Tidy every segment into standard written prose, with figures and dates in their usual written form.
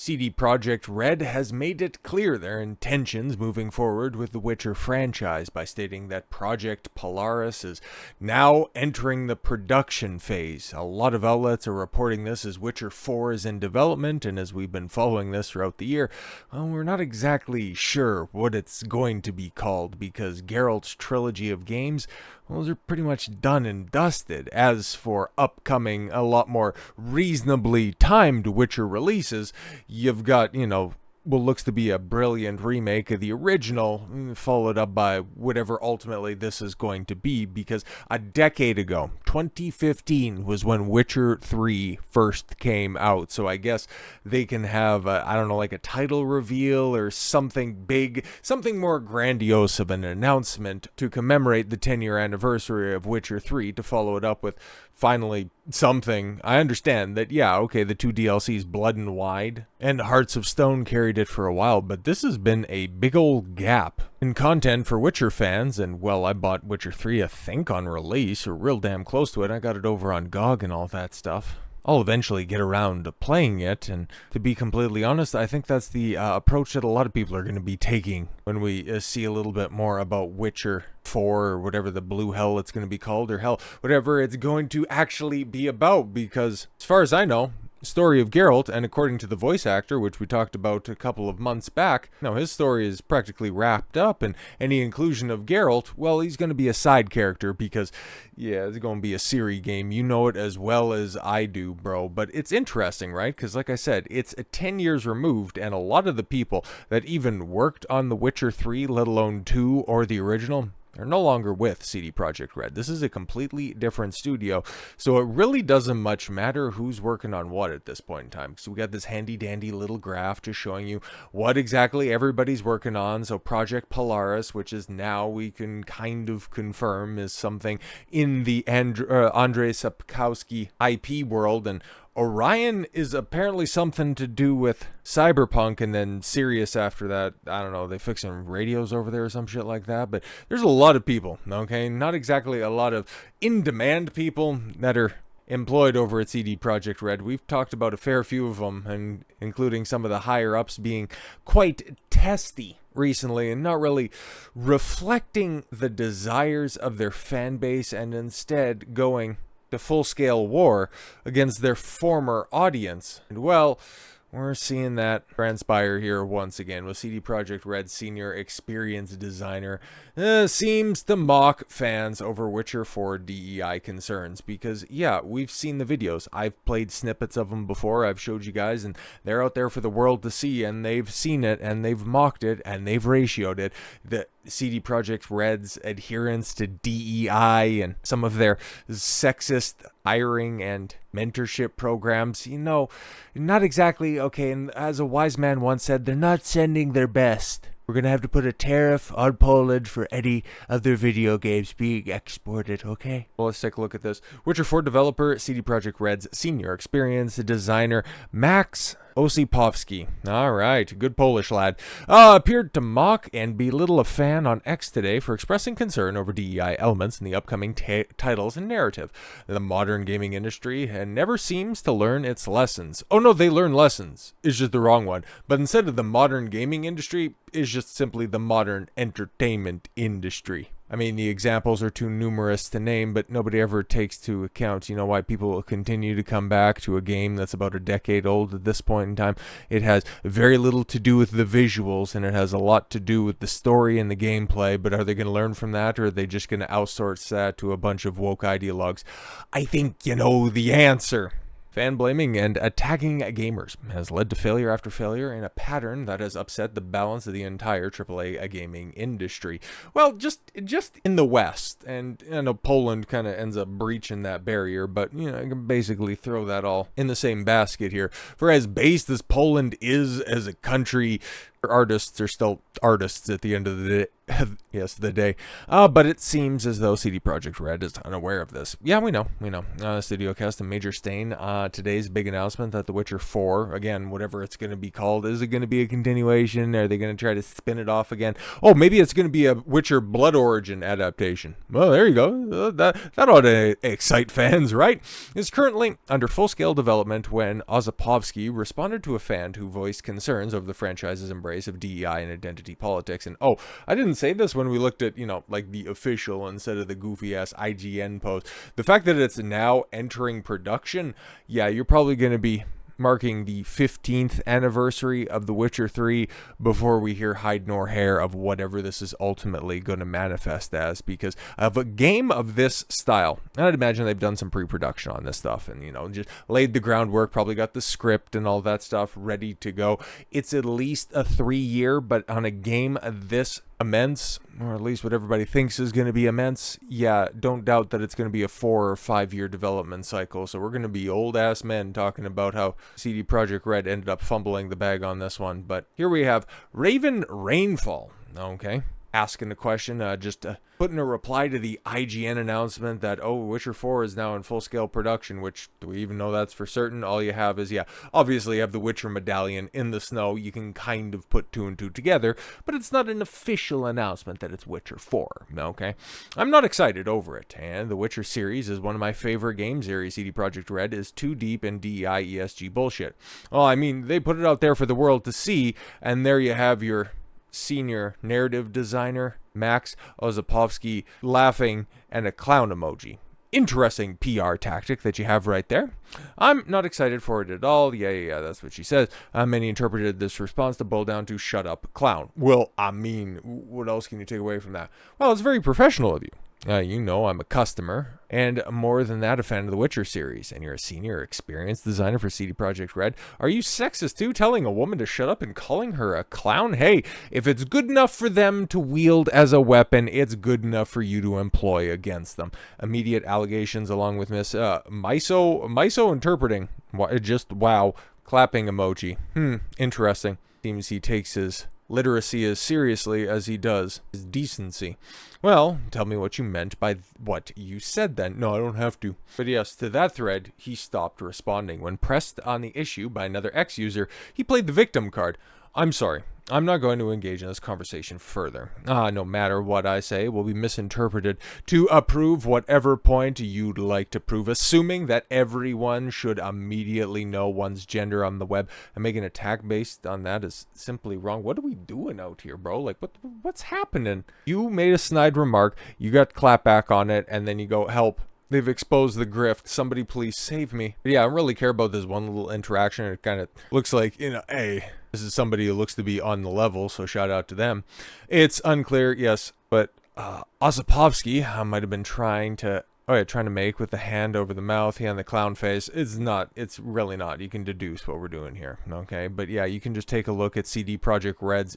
CD Projekt RED has made it clear their intentions moving forward with the Witcher franchise by stating that Project Polaris is now entering the production phase. A lot of outlets are reporting this as Witcher 4 is in development, and as we've been following this throughout the year, well, we're not exactly sure what it's going to be called, because Geralt's trilogy of games, well, those are pretty much done and dusted. As for upcoming, a lot more reasonably timed Witcher releases, you've got, what looks to be a brilliant remake of the original, followed up by whatever ultimately this is going to be, because a decade ago, 2015, was when Witcher 3 first came out. So I guess they can have, like a title reveal or something big, something more grandiose of an announcement to commemorate the 10-year anniversary of Witcher 3, to follow it up with finally something. I understand that, the 2 DLCs, Blood and Wide and Hearts of Stone, carried it for a while, but this has been a big old gap in content for Witcher fans. And well, I bought Witcher 3, I think, on release, or real damn close to it. I got it over on GOG and all that stuff. I'll eventually get around to playing it, and to be completely honest, I think that's the approach that a lot of people are going to be taking when we see a little bit more about Witcher 4, or whatever the blue hell it's going to be called, or hell, whatever it's going to actually be about, because as far as I know, story of Geralt, and according to the voice actor, which we talked about a couple of months back, his story is practically wrapped up, and any inclusion of Geralt, well, he's going to be a side character, because, it's going to be a Ciri game. You know it as well as I do, bro. But it's interesting, right? Because like I said, it's 10 years removed, and a lot of the people that even worked on The Witcher 3, let alone 2, or the original, they're no longer with CD Projekt RED. This is a completely different studio, so it really doesn't much matter who's working on what at this point in time. So we got this handy-dandy little graph just showing you what exactly everybody's working on. So Project Polaris, which is now we can kind of confirm is something in the Andrzej Sapkowski IP world, and Orion is apparently something to do with Cyberpunk, and then Sirius after that, I don't know, they fix some radios over there or some shit like that. But there's a lot of people, okay? Not exactly a lot of in-demand people that are employed over at CD Projekt RED. We've talked about a fair few of them, and including some of the higher-ups being quite testy recently and not really reflecting the desires of their fan base, and instead going to full-scale war against their former audience. And well, we're seeing that transpire here once again with CD Projekt RED senior experience designer seems to mock fans over Witcher 4 DEI concerns, because we've seen the videos. I've played snippets of them before. I've showed you guys, and they're out there for the world to see, and they've seen it, and they've mocked it, and they've ratioed it. The CD Projekt RED's adherence to DEI and some of their sexist hiring and mentorship programs, not exactly okay. And as a wise man once said, they're not sending their best. We're going to have to put a tariff on Poland for any of their video games being exported, okay? Well, let's take a look at this. Witcher 4 developer, CD Projekt RED's senior experience designer, Max Osipovsky. All right, good Polish lad. Appeared to mock and belittle a fan on X today for expressing concern over DEI elements in the upcoming titles and narrative. The modern gaming industry never seems to learn its lessons. Oh no, they learn lessons. It's just the wrong one. But instead of the modern gaming industry, it's just simply the modern entertainment industry. I mean, the examples are too numerous to name, but nobody ever takes to account, why people will continue to come back to a game that's about a decade old at this point in time. It has very little to do with the visuals, and it has a lot to do with the story and the gameplay, but are they going to learn from that, or are they just going to outsource that to a bunch of woke ideologues? I think you know the answer. Fan blaming and attacking gamers has led to failure after failure in a pattern that has upset the balance of the entire AAA gaming industry. Well, just in the West, and Poland kind of ends up breaching that barrier, but I can basically throw that all in the same basket here. For as based as Poland is as a country, artists are still artists at the end of the Yes, the day. But it seems as though CD Projekt RED is unaware of this. Yeah, we know. Studio cast a major stain. Today's big announcement that The Witcher 4, again, whatever it's going to be called, is it going to be a continuation? Are they going to try to spin it off again? Oh, maybe it's going to be a Witcher Blood Origin adaptation. Well, there you go. That ought to excite fans, right? It's currently under full-scale development when Osipovsky responded to a fan who voiced concerns over the franchise's embrace of DEI and identity politics. And I didn't say this when we looked at, like the official instead of the goofy ass IGN post. The fact that it's now entering production, yeah, you're probably going to be marking the 15th anniversary of The Witcher 3 before we hear hide nor hair of whatever this is ultimately going to manifest as, because of a game of this style, I'd imagine they've done some pre-production on this stuff and, just laid the groundwork, probably got the script and all that stuff ready to go. It's at least a 3-year, but on a game this immense, or at least what everybody thinks is going to be immense, yeah, don't doubt that it's going to be a 4 or 5 year development cycle. So we're going to be old ass men talking about how CD Projekt RED ended up fumbling the bag on this one. But here we have Raven Rainfall. Okay. Asking the question, just putting a reply to the IGN announcement that, Witcher 4 is now in full-scale production, which, do we even know that's for certain? All you have is, obviously you have the Witcher medallion in the snow. You can kind of put 2 and 2 together, but it's not an official announcement that it's Witcher 4, okay? I'm not excited over it, and the Witcher series is one of my favorite game series. CD Projekt RED is too deep in DEI ESG bullshit. Well, I mean, they put it out there for the world to see, and there you have your senior narrative designer Max Osipovsky laughing and a clown emoji. Interesting PR tactic that you have right there. I'm not excited for it at all. Yeah, that's what she says. Many interpreted this response to boil down to shut up, clown. Well, I mean, what else can you take away from that? Well, it's very professional of you. I'm a customer, and more than that, a fan of the Witcher series, and you're a senior experienced designer for CD Projekt RED. Are you sexist too, telling a woman to shut up and calling her a clown? Hey, if it's good enough for them to wield as a weapon, it's good enough for you to employ against them. Immediate allegations along with Miss Miso interpreting. Just wow. Clapping emoji. Interesting. Seems he takes his literacy as seriously as he does his decency. Well, tell me what you meant by what you said then. No, I don't have to. But yes, to that thread, he stopped responding. When pressed on the issue by another ex-user, he played the victim card. I'm sorry. I'm not going to engage in this conversation further. No matter what I say will be misinterpreted to approve whatever point you'd like to prove, assuming that everyone should immediately know one's gender on the web, and make an attack based on that is simply wrong. What are we doing out here, bro? Like, what's happening? You made a snide remark, you got clapback on it, and then you go, help. They've exposed the grift. Somebody please save me. But yeah, I don't really care about this one little interaction. It kind of looks like, hey, this is somebody who looks to be on the level, so shout out to them. It's unclear, yes, but Osipovsky might have been trying to make with the hand over the mouth, he on the clown face. It's really not. You can deduce what we're doing here, okay? But yeah, you can just take a look at CD Projekt RED's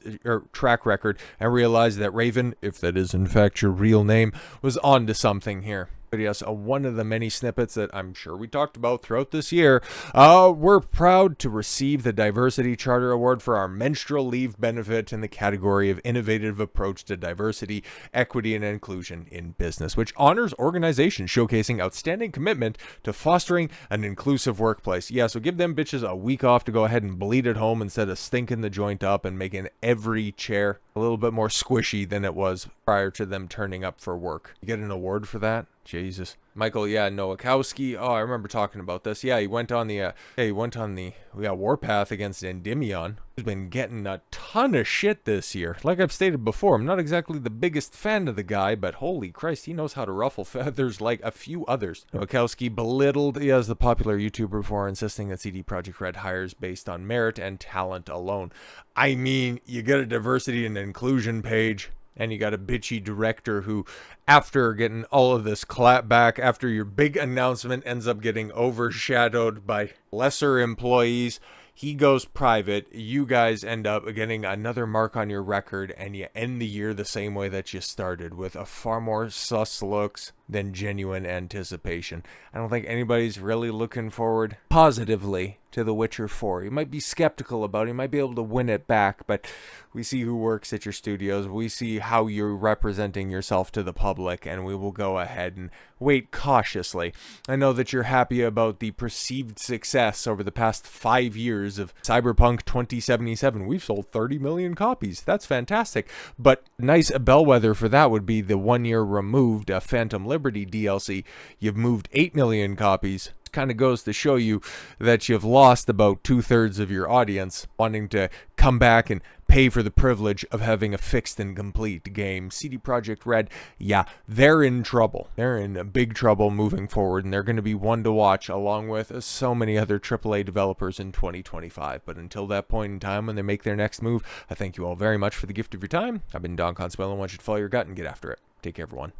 track record and realize that Raven, if that is in fact your real name, was onto something here. But yes, one of the many snippets that I'm sure we talked about throughout this year. We're proud to receive the Diversity Charter Award for our menstrual leave benefit in the category of Innovative Approach to Diversity, Equity, and Inclusion in Business, which honors organizations showcasing outstanding commitment to fostering an inclusive workplace. Yeah, so give them bitches a week off to go ahead and bleed at home instead of stinking the joint up and making every chair a little bit more squishy than it was prior to them turning up for work. You get an award for that? Jesus. Michael, Nowakowski. I remember talking about this. Yeah, he went on the warpath against Endymion. He's been getting a ton of shit this year. Like I've stated before, I'm not exactly the biggest fan of the guy, but holy Christ, he knows how to ruffle feathers like a few others. Nowakowski belittled as the popular YouTuber before insisting that CD Projekt RED hires based on merit and talent alone. I mean, you get a diversity and inclusion page, and you got a bitchy director who, after getting all of this clapback, after your big announcement ends up getting overshadowed by lesser employees, he goes private. You guys end up getting another mark on your record, and you end the year the same way that you started, with a far more sus looks, than genuine anticipation. I don't think anybody's really looking forward positively to The Witcher 4. You might be skeptical about it, you might be able to win it back, but we see who works at your studios, we see how you're representing yourself to the public, and we will go ahead and wait cautiously. I know that you're happy about the perceived success over the past 5 years of Cyberpunk 2077. We've sold 30 million copies. That's fantastic. But nice bellwether for that would be the 1 year removed Phantom Liberty DLC. You've moved 8 million copies. Kind of goes to show you that you've lost about 2/3 of your audience wanting to come back and pay for the privilege of having a fixed and complete game. CD Projekt RED, yeah, they're in trouble. They're in big trouble moving forward, and they're going to be one to watch along with so many other AAA developers in 2025. But until that point in time when they make their next move, I thank you all very much for the gift of your time. I've been Don Consuelo, and I want you to follow your gut and get after it. Take care, everyone.